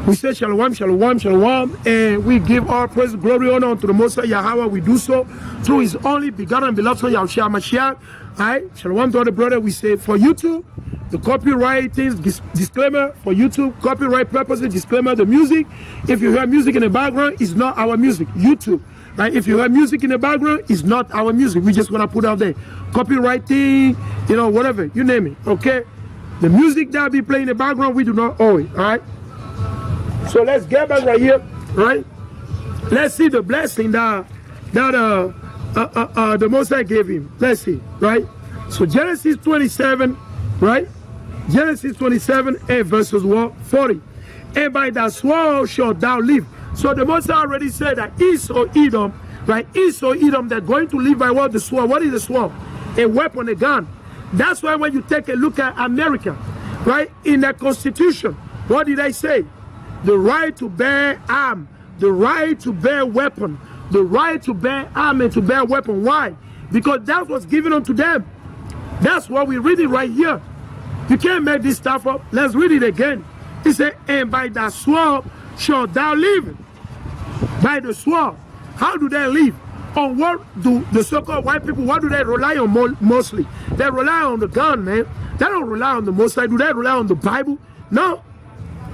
We say shalom, shalom, shalom, and we give all praise, glory, honor unto the Most High Yahweh. We do so through His only begotten and beloved Son, Yahushua Mashiach. All right, shalom to the brother. We say for YouTube, the copyright things, disclaimer for YouTube, copyright purposes, disclaimer. The music, if you hear music in the background, it's not our music. YouTube, right? If you hear music in the background, it's not our music. We just gonna put out there, copyright thing, you know, whatever you name it. Okay, the music that be playing in the background, we do not owe it. All right. So let's get back right here, right? Let's see the blessing that the Most High gave him. Let's see, right? So Genesis 27, right? Genesis 27 and verses 40. And by that sword shalt thou live. So the Most High already said that Esau-Edom, right? Esau-Edom, they're going to live by what? The sword. What is the sword? A weapon, a gun. That's why when you take a look at America, right? In the Constitution, what did I say? The right to bear arm, the right to bear weapon, the right to bear arm and to bear weapon. Why? Because that was given unto them. That's what we read it right here. You can't make this stuff up. Let's read it again. He said, and by that sword shalt thou live. By the sword. How do they live? On what do the so-called white people, what do they rely on mostly? They rely on the gun, man. They don't rely on the Most High. Do they rely on the Bible? No.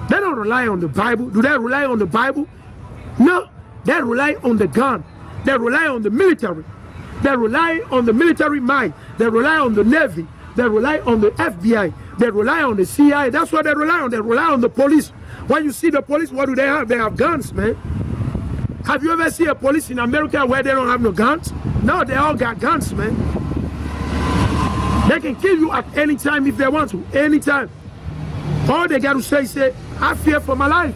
They don't rely on the Bible. Do they rely on the Bible? No. They rely on the gun. They rely on the military. They rely on the military mind. They rely on the Navy. They rely on the FBI. They rely on the CIA. That's what they rely on. They rely on the police. When you see the police, what do they have? They have guns, man. Have you ever seen a police in America where they don't have no guns? No, they all got guns, man. They can kill you at any time if they want to. Anytime. All they got to say, I fear for my life.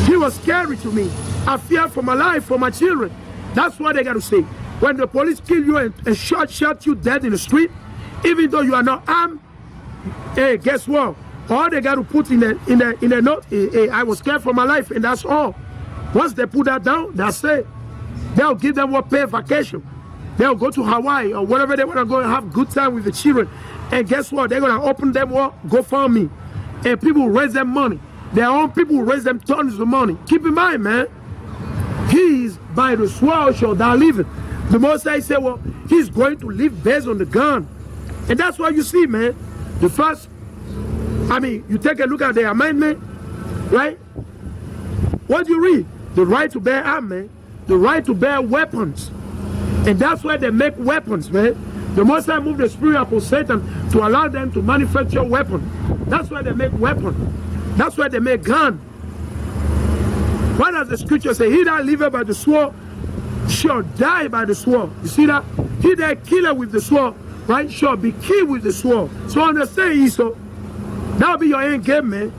He was scary to me. I fear for my life, for my children. That's what they got to say. When the police kill you and shot you dead in the street, even though you are not armed, hey, guess what? All they got to put in a note, hey, I was scared for my life, and that's all. Once they put that down, that's it. They'll give them what pay vacation. They'll go to Hawaii or wherever they want to go and have good time with the children. And guess what? They're going to open them what? GoFundMe. And people raise them money. Their own people raise them tons of money. Keep in mind, man. He's by the sword shall thou live. The Most High said, well, he's going to live based on the gun. And that's what you see, man. The first, I mean, you take a look at the amendment, right? What do you read? The right to bear arms, man. The right to bear weapons. And that's why they make weapons, man. The Most High moved the spirit upon Satan to allow them to manufacture weapons. That's why they make weapons. That's why they make guns. What does the scripture say? He that liveth by the sword shall die by the sword. You see that? He that killeth with the sword, right, shall be killed with the sword. So understand, Esau, that'll be your end game, man.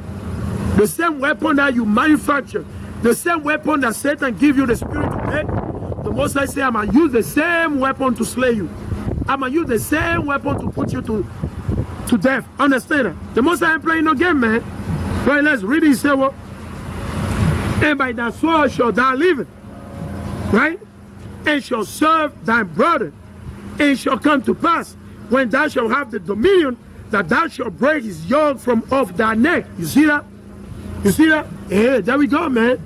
The same weapon that you manufacture, the same weapon that Satan give you the spirit to make, the Most High say, I'm going to use the same weapon to slay you. I'm going to use the same weapon to put you to death. Understand that? The Most High ain't playing no game, man. Right, let's read it. He said, well, and by that sword shall thou live, right? And shall serve thy brother. And shall come to pass, when thou shalt have the dominion, that thou shalt break his yoke from off thy neck. You see that? You see that? Yeah, there we go, man.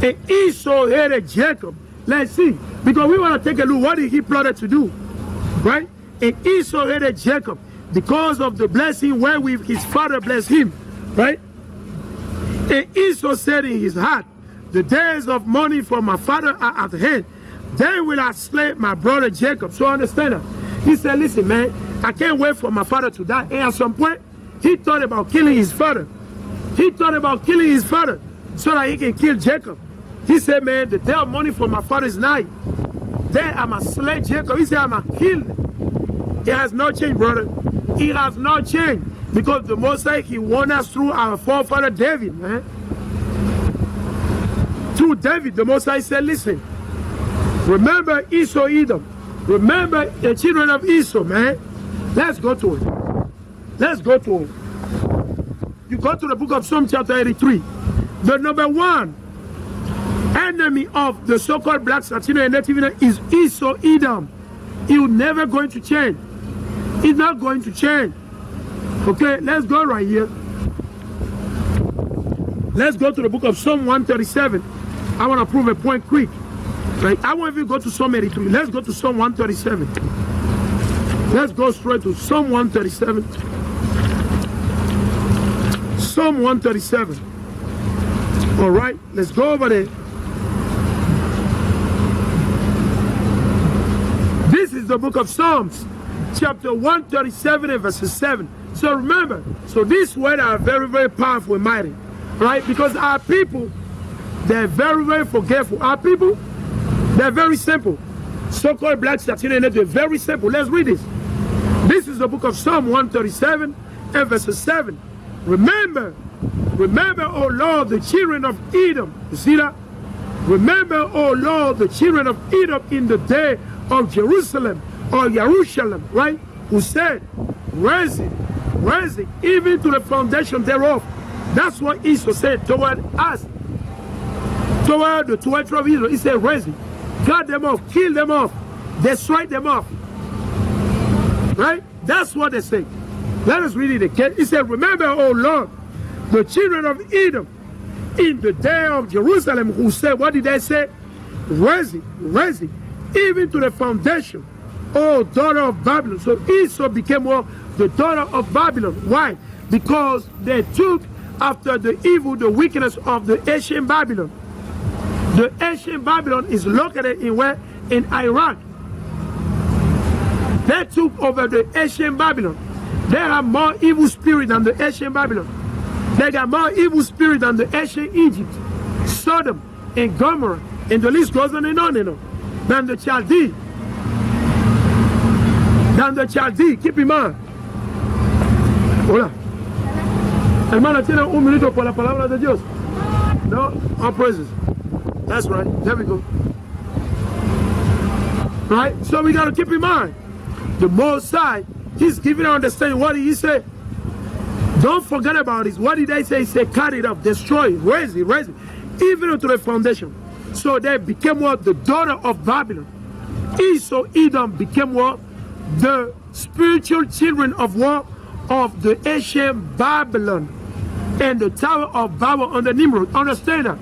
And Esau hated Jacob. Let's see. Because we want to take a look. What did he plotted to do? Right? And Esau hated Jacob because of the blessing wherewith his father blessed him. Right? And Esau said in his heart, the days of mourning for my father are at hand. Then will I slay my brother Jacob. So understand that. He said, listen, man, I can't wait for my father to die. And at some point, he thought about killing his father. He thought about killing his father so that he can kill Jacob. He said, man, the day of mourning for my father's night. Then I'm going to slay Jacob. He said, I'm going to kill him. It has not changed, brother. It has not changed. Because the Most High, he won us through our forefather David, man. Through David, the Most High said, listen, remember Esau-Edom. Remember the children of Esau, man. Let's go to it. Let's go to it. You go to the book of Psalm chapter 83. The number one enemy of the so-called blacks, Latino and Native is Esau-Edom. He's never going to change. He's not going to change. Okay, let's go right here. Let's go to the book of Psalm 137. I want to prove a point quick. Right? I won't even go to Psalm 83. Let's go to Psalm 137. Let's go straight to Psalm 137. Psalm 137. All right, let's go over there. This is the book of Psalms, chapter 137 and verses 7. So remember, so these words are very, very powerful and mighty, right? Because our people, they're very, very forgetful. Our people, they're very simple. So-called black Saturday, they're very simple. Let's read this. This is the book of Psalm 137 and verses 7. Remember, O Lord, the children of Edom. You see that? Remember, O Lord, the children of Edom in the day of Jerusalem, or Jerusalem, right? Who said, raise it, even to the foundation thereof. That's what Esau said toward us, toward the 12 of Israel. He said, raise it, cut them off, kill them off, destroy them off. Right? That's what they say. Let us read it again. He said, remember, O Lord, the children of Edom in the day of Jerusalem, who said, what did they say? Raise it, even to the foundation, O daughter of Babylon. So Esau became the daughter of Babylon. Why? Because they took after the evil, the wickedness of the ancient Babylon. The ancient Babylon is located in where? In Iraq. They took over the ancient Babylon. They have more evil spirit than the ancient Babylon. They got more evil spirit than the ancient Egypt, Sodom, and Gomorrah, and the list goes on and on and on. Than the Chaldee. Keep in mind. Hola. Hermana, ¿tiene un minuto por la palabra de Dios? No? All praises. That's right. There we go. Right? So we got to keep in mind. The Most High, He's giving us understanding. What did He say? Don't forget about this. What did they say? He said, cut it off, destroy it, raise it, even to the foundation. So they became what? The daughter of Babylon. Esau-Edom became what? The spiritual children of what? Of the ancient Babylon. And the Tower of Babel under Nimrod. Understand that?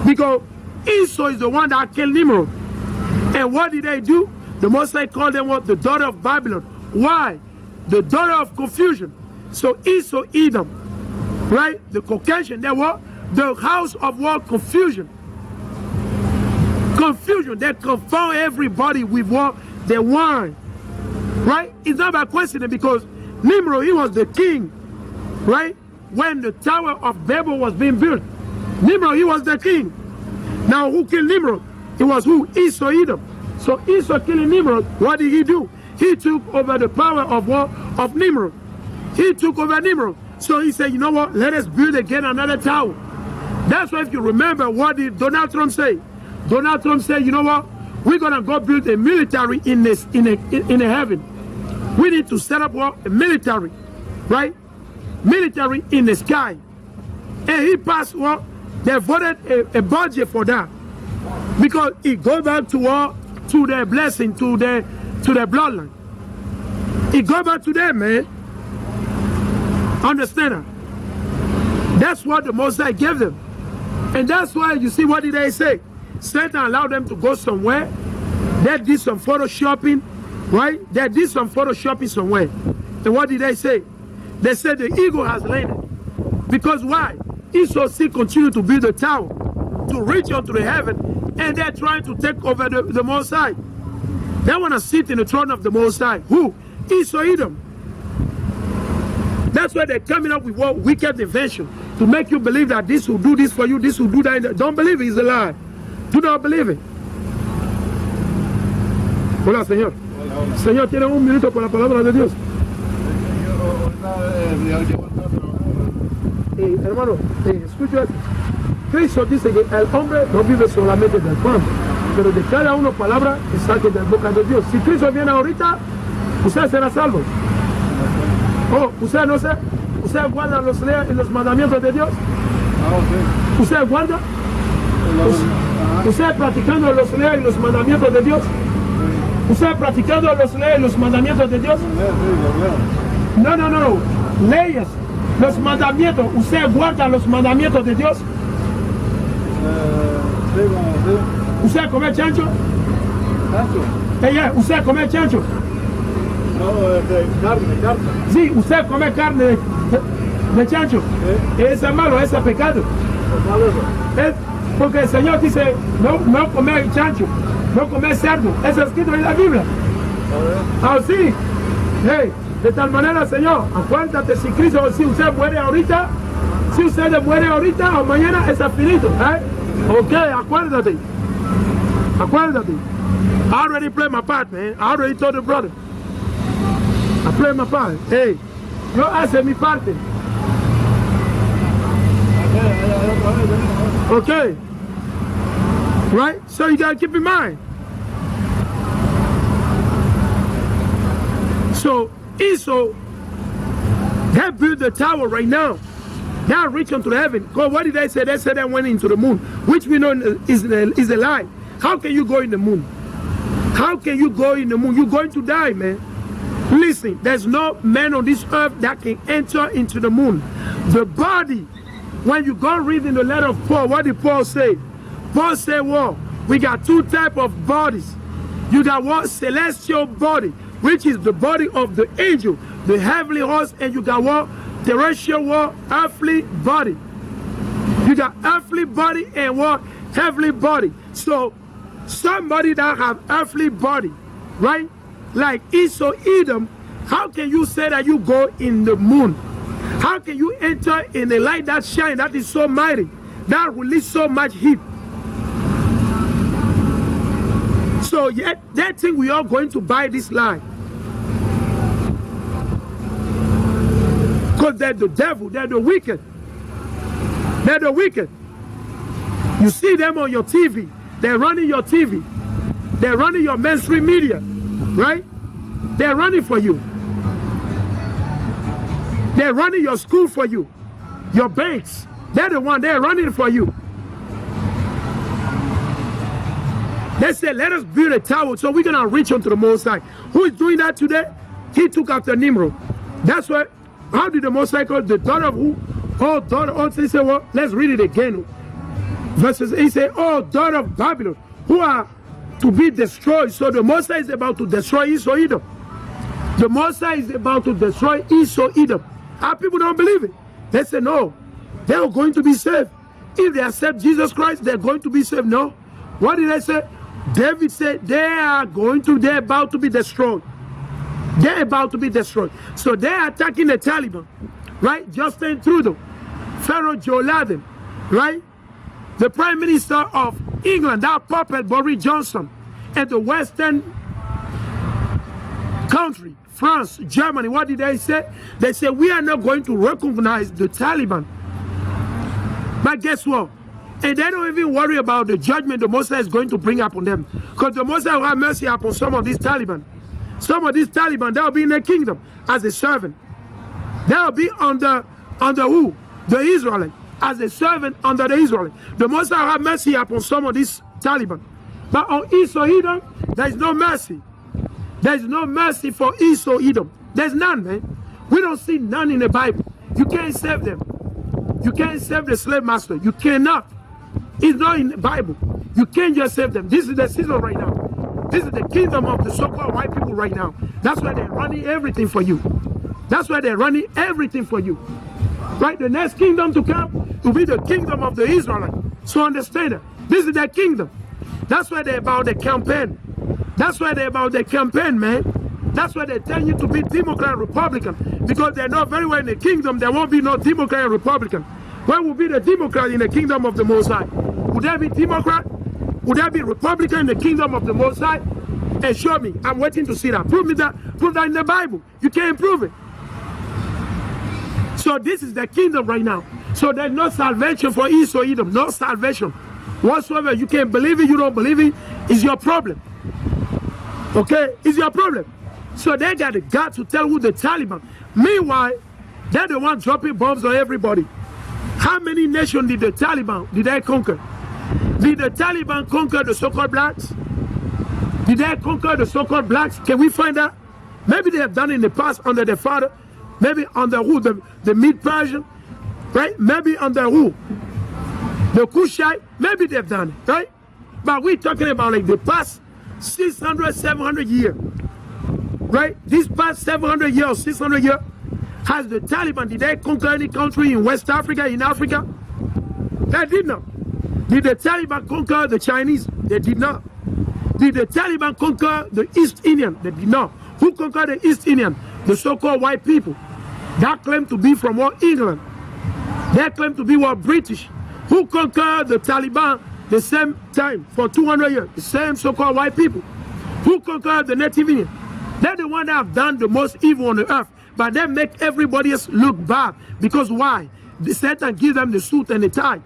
Because Esau is the one that killed Nimrod. And what did they do? The Most High called them what? The daughter of Babylon. Why? The daughter of confusion. So Esau-Edom, right? The Caucasian, they were the house of what? Confusion. Confusion. They confound everybody with what? They want. Right? It's not by coincidence, because Nimrod, he was the king, right? When the Tower of Babel was being built, Nimrod, he was the king. Now, who killed Nimrod? It was who? Esau-Edom. So Esau killing Nimrod, what did he do? He took over the power of what? Of Nimrod. He took over Nimrod. So he said, you know what? Let us build again another tower. That's why, if you remember, what did Donald Trump say? Donald Trump said, you know what? We're going to go build a military in a heaven. We need to set up what? A military, right? Military in the sky. And he passed what? They voted a budget for that. Because it goes back to what? To their blessing, to their bloodline. It goes back to them, man. Understand that? That's what the Most High gave them. And that's why, you see, what did they say? Satan allowed them to go somewhere. They did some photoshopping, right? They did some photoshopping somewhere. And what did they say? They said the eagle has landed. Because why? Esau still continue to build the tower, to reach out to the heaven, and they're trying to take over the Most High. They want to sit in the throne of the Most High. Who? Esau-Edom. That's why they're coming up with what? Wicked invention, to make you believe that this will do this for you, this will do that. Don't believe it, it's a lie. Do not believe it. Hola, Señor. Hola, hola. Señor, tiene un minuto por la palabra de Dios. Hermano, escucha. Cristo dice que el hombre no vive solamente del pan, pero de cada una palabra que saque de la boca de Dios. Si Cristo viene ahorita, usted será salvo. Oh, usted no sé, usted guarda los leyes y los mandamientos de Dios. Okay. Usted guarda, usted practicando los leyes y los mandamientos de Dios. Usted practicando los leyes y los mandamientos de Dios. No. Leyes Los mandamientos. ¿Usted guarda los mandamientos de Dios? ¿Usted come chancho? ¿Chancho? ¿Usted come chancho? No, carne. Sí, usted come carne de chancho. ¿Es malo, es pecado? Es porque el Señor dice, no comer chancho, no comer cerdo. Eso es escrito en la Biblia. Así. Hey, de tal manera, Señor, acuérdate si Cristo, si usted muere ahorita, o mañana es finito. Ok, acuérdate. I already played my part, man. I already told the brother. I played my part. Hey, yo hace mi parte. Okay. Right? So you gotta keep in mind. So Esau, they built the tower right now. They are reaching to heaven. Because what did they say? They said they went into the moon, which we know is a lie. How can you go in the moon? How can you go in the moon? You're going to die, man. Listen, there's no man on this earth that can enter into the moon. The body, when you go reading the letter of Paul, what did Paul say? Paul said, well, we got two types of bodies. You got what? Celestial body, which is the body of the angel, the heavenly host, and you got what? Terrestrial what? Earthly body. You got earthly body and what? Heavenly body. So somebody that have earthly body, right? Like Esau-Edom, how can you say that you go in the moon? How can you enter in a light that shine, that is so mighty, that release so much heat? So yet they think we are going to buy this lie. Because they're the devil, they're the wicked. They're the wicked. You see them on your TV. They're running your TV. They're running your mainstream media. Right? They're running for you. They're running your school for you. Your banks. They're the one, they're running for you. They said, let us build a tower so we're going to reach onto the Most High. Who is doing that today? He took after Nimrod. That's why, how did the Most High call the daughter of who? Oh, daughter, oh, he said, well, let's read it again. Verses, he said, oh, daughter of Babylon, who are to be destroyed. So the Most High is about to destroy Esau-Edom. The Most High is about to destroy Esau-Edom. Our people don't believe it. They say, no, they are going to be saved. If they accept Jesus Christ, they're going to be saved. No. What did I say? David said they're about to be destroyed. They're about to be destroyed. So they're attacking the Taliban, right? Justin Trudeau, Pharaoh Joe Laden, right? The Prime Minister of England, that puppet Boris Johnson, and the Western country, France, Germany, what did they say? They said, we are not going to recognize the Taliban. But guess what? And they don't even worry about the judgment the Most High is going to bring upon them. Because the Most High will have mercy upon some of these Taliban. Some of these Taliban, they'll be in the kingdom as a servant. They'll be under who? The Israelites. As a servant under the Israelites. The Most High will have mercy upon some of these Taliban. But on Esau-Edom, there is no mercy. There is no mercy for Esau-Edom. There's none, man. We don't see none in the Bible. You can't save them. You can't save the slave master. You cannot. It's not in the Bible. You can't just save them. This is the season right now. This is the kingdom of the so-called white people right now. That's why they're running everything for you. That's why they're running everything for you. Right? The next kingdom to come will be the kingdom of the Israelites. So understand that. This is their kingdom. That's why they're about the campaign. That's why they're about the campaign, man. That's why they tell you to be Democrat and Republican. Because they know very well in the kingdom there won't be no Democrat and Republican. Where will be the Democrat in the kingdom of the Most High? Would there be Democrat? Would there be Republican in the kingdom of the Most High? And show me. I'm waiting to see that. Prove that in the Bible. You can't prove it. So this is the kingdom right now. So there's no salvation for Esau-Edom. No salvation whatsoever. You can't believe it, you don't believe it, it's your problem. Okay? It's your problem. So they got the guts to tell who the Taliban. Meanwhile, they're the ones dropping bombs on everybody. How many nations did the Taliban, did they conquer? Did the Taliban conquer the so-called blacks? Did they conquer the so-called blacks? Can we find out? Maybe they have done in the past under their father. maybe under who? The Mid-Persian, right? Maybe under who? The Cushite, maybe they've done it, right? But we're talking about like the past 600, 700 years, right? This past 700 years, 600 years, has the Taliban, did they conquer any country in West Africa, in Africa? They did not. Did the Taliban conquer the Chinese? They did not. Did the Taliban conquer the East Indian? They did not. Who conquered the East Indian? The so-called white people. That claim to be from what? England. They claim to be what? British. Who conquered the Taliban the same time for 200 years? The same so-called white people. Who conquered the Native Indian? They're the one that have done the most evil on the earth. But they make everybody else look bad. Because why? The Satan gives them the suit and the tie.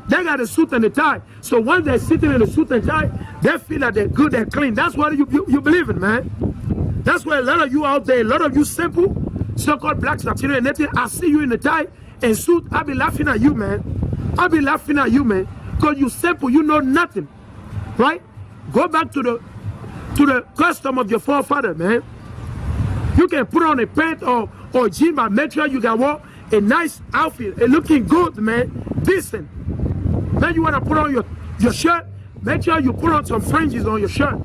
They got the suit and the tie. So once they're sitting in the suit and tie, they feel that they're good, they're clean. That's what you believe in, man. That's why a lot of you out there, a lot of you simple, so-called blacks, Latino, and native, I see you in the tie and suit, I'll be laughing at you, man. I'll be laughing at you, man. Because you simple, you know nothing. Right? Go back to the custom of your forefather, man. You can put on a pant or jean, but make sure you got what? A nice outfit, a looking good, man. Decent. Then you want to put on your shirt, make sure you put on some fringes on your shirt.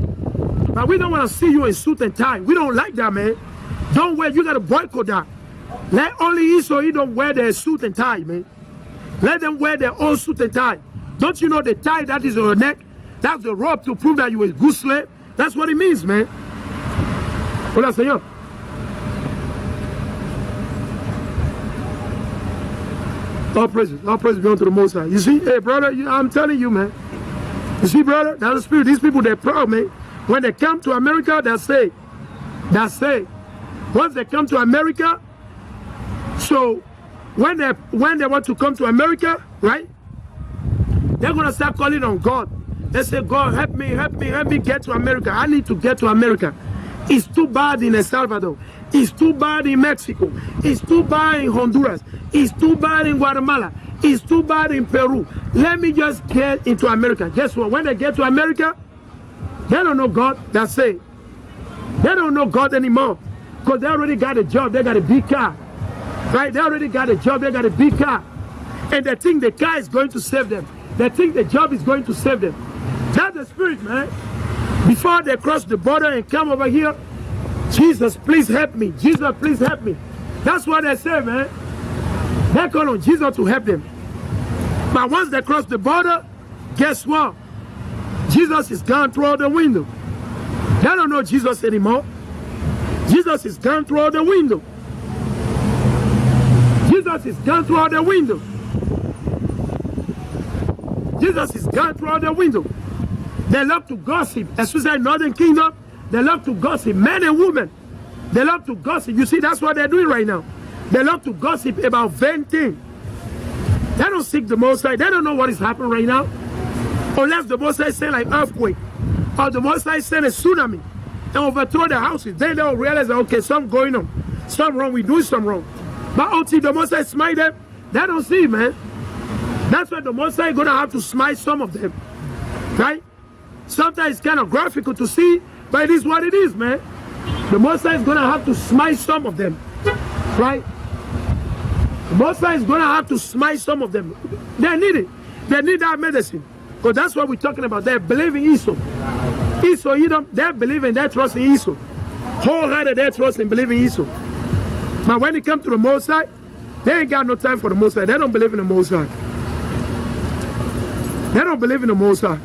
But we don't want to see you in suit and tie. We don't like that, man. Don't wear, you got to boycott that. Let only Esau-Edom wear their suit and tie, man. Let them wear their own suit and tie. Don't you know the tie that is on your neck? That's the rope to prove that you were a good slave. That's what it means, man. Hola, señor. All praises be unto the Most High. You see, hey, brother, I'm telling you, man. You see, brother, that's the spirit. These people, they're proud, man. When they come to America, they say. Once they come to America, so when they want to come to America, right, they're going to start calling on God. They say, God, help me get to America. I need to get to America. It's too bad in El Salvador. It's too bad in Mexico. It's too bad in Honduras. It's too bad in Guatemala. It's too bad in Peru. Let me just get into America. Guess what? When they get to America, they don't know God. That's it. They don't know God anymore. Because they already got a job. They got a big car. Right? They already got a job. They got a big car. And they think the car is going to save them. They think the job is going to save them. That's the spirit, man. Before they cross the border and come over here, Jesus, please help me. Jesus, please help me. That's what they say, man. They call on Jesus to help them. But once they cross the border, guess what? Jesus is gone through the window. They don't know Jesus anymore. Jesus is gone through the window. Jesus is gone through the window. Jesus is gone through the window. They love to gossip, especially in Northern Kingdom. They love to gossip, men and women. They love to gossip. You see, that's what they're doing right now. They love to gossip about vain things. They don't seek the Most High. They don't know what is happening right now. Unless the Most High send like earthquake, or the Most High send a tsunami and overthrow the houses. Then they'll realize that, okay, something going on. Something wrong, we doing something wrong. But until the Most High smite them, they don't see, man. That's why the Most High is going to have to smite some of them. Right? Sometimes it's kind of graphical to see, but it is what it is, man. The Most High is going to have to smite some of them. Right? The Most High is going to have to smite some of them. They need it. They need that medicine. Because that's what we're talking about. They believe in Esau. Esau-Edom, they believe in, they trust in Esau. Wholehearted, they trust in believing Esau. But when it comes to the Most High, they ain't got no time for the Most High. They don't believe in the Most High. They don't believe in the Most High.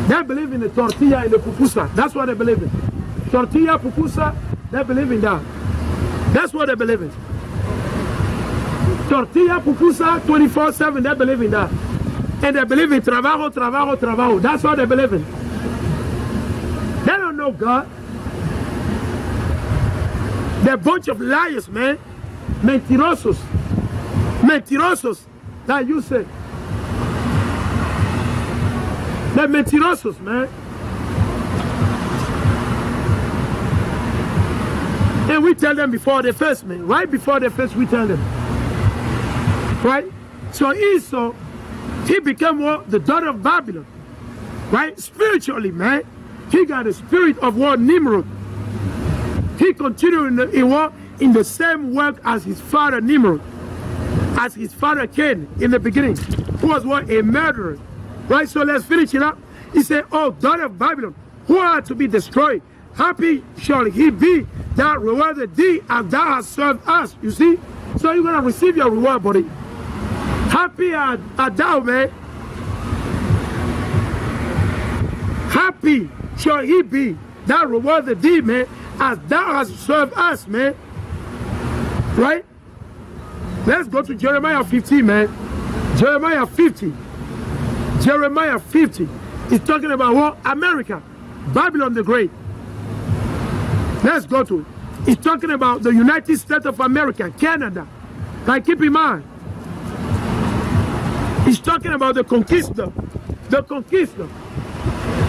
They believe in the tortilla and the pupusa. That's what they believe in. Tortilla, pupusa, they believe in that. That's what they believe in. Tortilla, pupusa, 24/7, they believe in that. And they believe in trabajo, trabajo, trabajo. That's what they believe in. They don't know God. They're a bunch of liars, man. Mentirosos. Mentirosos, like you said. They're mentirosos, man. And we tell them before they face, man. Right before they face, we tell them. Right? So Esau, he became what? The daughter of Babylon. Right? Spiritually, man. He got the spirit of what? Nimrod. He continued in the same work as his father Nimrod, as his father Cain in the beginning, who was what? A murderer. Right, so let's finish it up. He said, oh, daughter of Babylon, who are to be destroyed, happy shall he be that rewarded thee as thou hast served us. You see? So you're going to receive your reward, buddy. Happy art thou, man. Happy shall he be that rewarded thee, man, as thou hast served us, man. Right? Let's go to Jeremiah 15, man. Jeremiah 50. Jeremiah 50 is talking about what? America. Babylon the Great. Let's go to it. It's talking about the United States of America, Canada. Like, keep in mind. It's talking about the conquistador. The conquistador.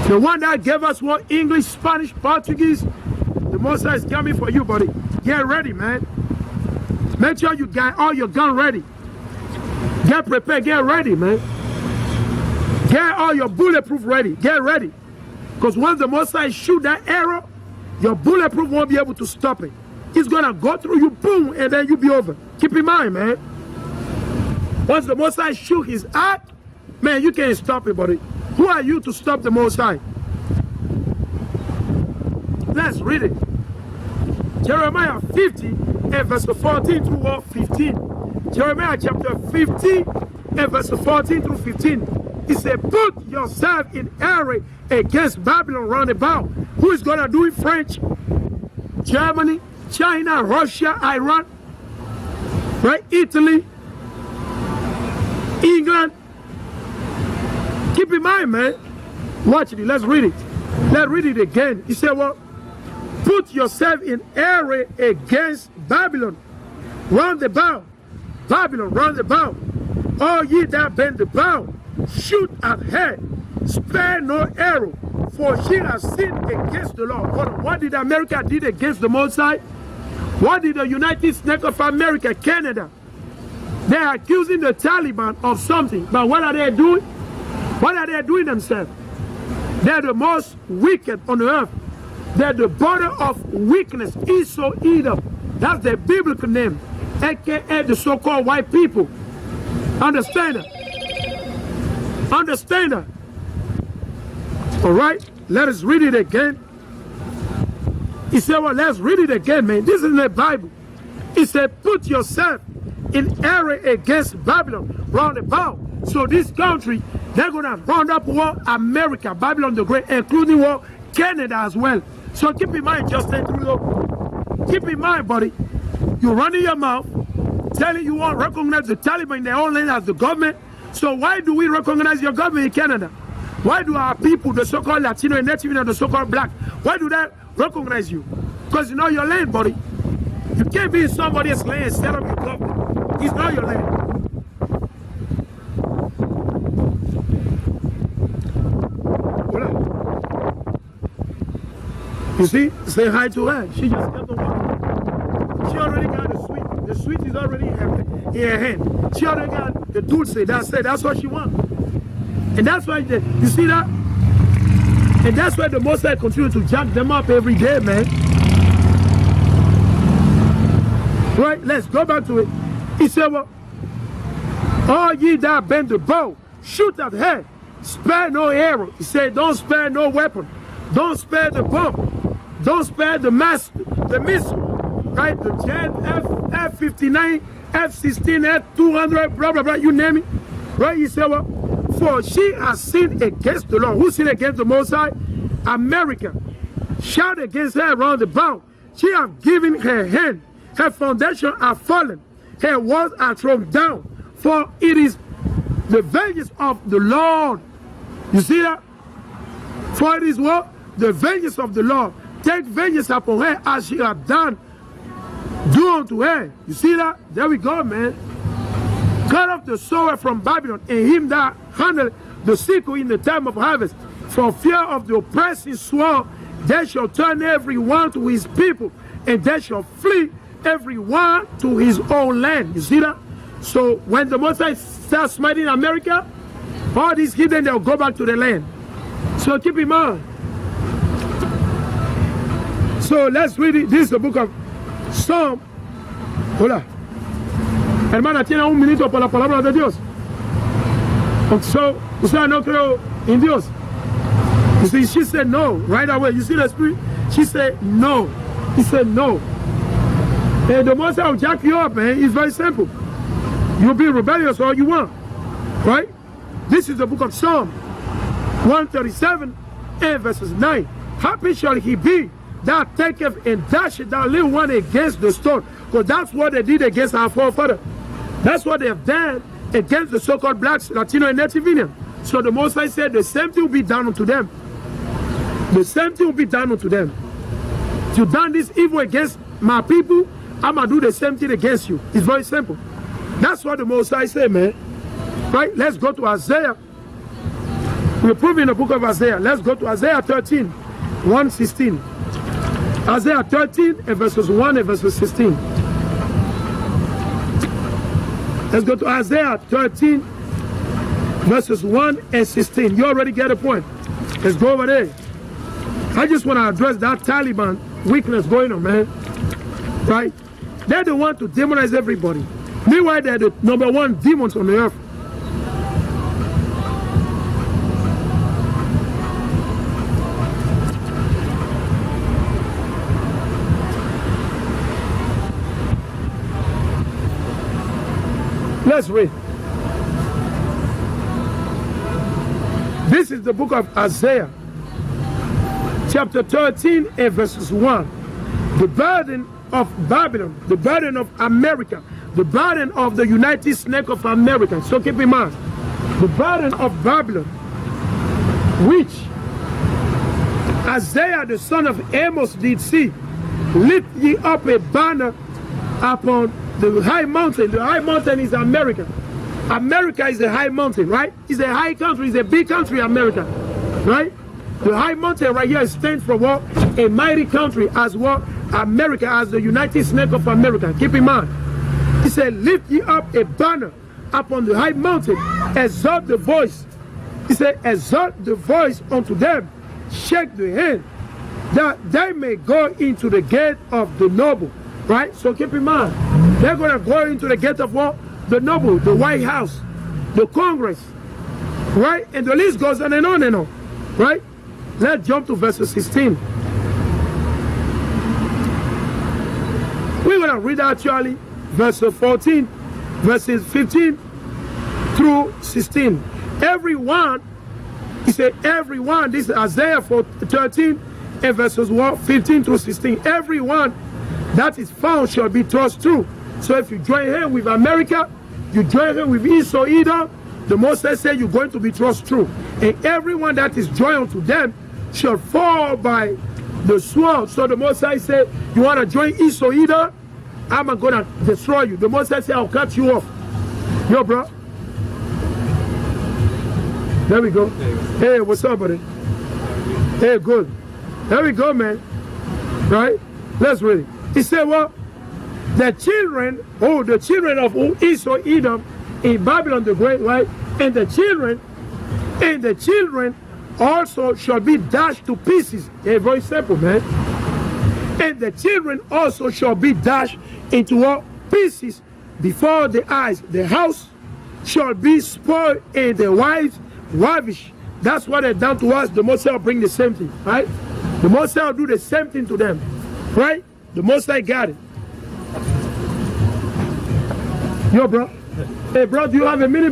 The one that gave us what? English, Spanish, Portuguese. The Most High is coming for you, buddy. Get ready, man. Make sure you got all your gun ready. Get prepared, get ready, man. Get all your bulletproof ready. Get ready. Because once the Most High shoot that arrow, your bulletproof won't be able to stop it. It's going to go through you, boom, and then you'll be over. Keep in mind, man. Once the Most High shoot his eye, man, you can't stop it, buddy. Who are you to stop the Most High? Let's read it. Jeremiah 50 and verse 14 through 15. Jeremiah chapter 50 and verse 14 through 15. He said, put yourself in array against Babylon round about. Who is going to do it? French, Germany, China, Russia, Iran, right? Italy, England. Keep in mind, man. Watch it. Let's read it. Let's read it again. He said, well, put yourself in array against Babylon round about. Babylon round about. All ye that bend the bow, shoot at her, spare no arrow, for she has sinned against the Lord. What did America did against the Most High? What did the United States of America, Canada? They are accusing the Taliban of something, but what are they doing? What are they doing themselves? They're the most wicked on earth. They're the border of weakness, Esau-Edom. That's their biblical name, aka the so-called white people. Understand that? Understand that? All right, let us read it again. He said, well, let's read it again, man. This is in the Bible. He said, put yourself in array against Babylon round about. So this country, they're going to round up war America, Babylon the Great, including war Canada as well. So keep in mind, Justin Trudeau. Keep in mind, buddy, you're running your mouth, telling you won't recognize the Taliban in their own land as the government. So why do we recognize your government in Canada? Why do our people, the so-called Latino and Native and the so-called black, why do they recognize you? Because it's not your land, buddy. You can't be in somebody else's land and set up your government. It's not your land. You see, say hi to her. She just kept on walking. She already got the sweet. The sweet is already in her hand. She already got the dulce. That's what she wants. And that's why, you see that? And that's why the Most High continue to jack them up every day, man. Right, let's go back to it. He said, well, all ye that bend the bow, shoot at her, spare no arrow. He said, don't spare no weapon. Don't spare the bomb. Don't spare the missile, right? The jet, F-59, F-16, F-200, blah, blah, blah, you name it. Right? He said, well, for she has sinned against the Lord. Who sinned against the Most High? America. Shout against her round about. She has given her hand. Her foundation are fallen. Her walls are thrown down. For it is the vengeance of the Lord. You see that? For it is what? The vengeance of the Lord. Take vengeance upon her as she hath done. Do unto her. You see that? There we go, man. Cut off the sower from Babylon, and him that handled the sickle in the time of harvest. For fear of the oppressing sword, they shall turn every one to his people, and they shall flee every one to his own land. You see that? So when the Most High starts smiting America, all these heathen, they'll go back to the land. So keep in mind. So let's read it. This is the book of Psalm. Hola. Hermana, tiene un minuto por la palabra de Dios. So, usted no creo en Dios. You see, she said no right away. You see the spirit? She said no. He said no. And the most I'll jack you up, man, it's very simple. You'll be rebellious all you want. Right? This is the book of Psalm 137 and verses 9. Happy shall he be that taketh and dasheth that little one against the stone. Because that's what they did against our forefather. That's what they have done against the so-called blacks, Latino, and Native Indian. So the Most High said the same thing will be done unto them. The same thing will be done unto them. If you done this evil against my people, I'm going to do the same thing against you. It's very simple. That's what the Most High said, man. Right? Let's go to Isaiah. We're proving the book of Isaiah. Let's go to Isaiah 13, 1:16. Isaiah 13 and verses 1 and verses 16. Let's go to Isaiah 13, verses 1 and 16. You already get a point. Let's go over there. I just want to address that Taliban weakness going on, man. Right? They're the one to demonize everybody. Meanwhile, they're the #1 demons on the earth. Let's read. This is the book of Isaiah, chapter 13 and verses 1. The burden of Babylon, the burden of America, the burden of the United Snake of America. So keep in mind, the burden of Babylon, which Isaiah the son of Amos did see, lift ye up a banner upon the high mountain. The high mountain is America. America is a high mountain, right? It's a high country, it's a big country, America, right? The high mountain right here stands for what? A mighty country as what? America, as the United Snake of America. Keep in mind. He said, lift ye up a banner upon the high mountain, exalt the voice. He said, exalt the voice unto them, shake the hand, that they may go into the gate of the noble. Right? So keep in mind, they're going to go into the gate of what? The noble, the White House, the Congress. Right? And the list goes on and on and on. Right? Let's jump to verse 16. We're going to read actually verse 14, verses 15 through 16. Everyone, he said, everyone, this is Isaiah 13 and verses 15 through 16. Everyone that is found shall be thrust through. So if you join him with America, you join him with Esau-Edom, the Most High said you're going to be thrust through. And everyone that is joined to them shall fall by the sword. So the Most High said, you want to join Esau-Edom? I'm going to destroy you. The Most High said, I'll cut you off. Yo, bro. There we go. Hey, what's up, buddy? Hey, good. There we go, man. Right? Let's read it. He said, well, the children of Esau-Edom in Babylon the Great, right? And the children also shall be dashed to pieces. Yeah, very simple, man. And the children also shall be dashed into all pieces before the eyes. The house shall be spoiled and the wives ravished. That's what they done to us. The Most High will bring the same thing, right? The Most High will do the same thing to them, right? The Most High got it. Yo, bro. Hey, bro, do you have a minute?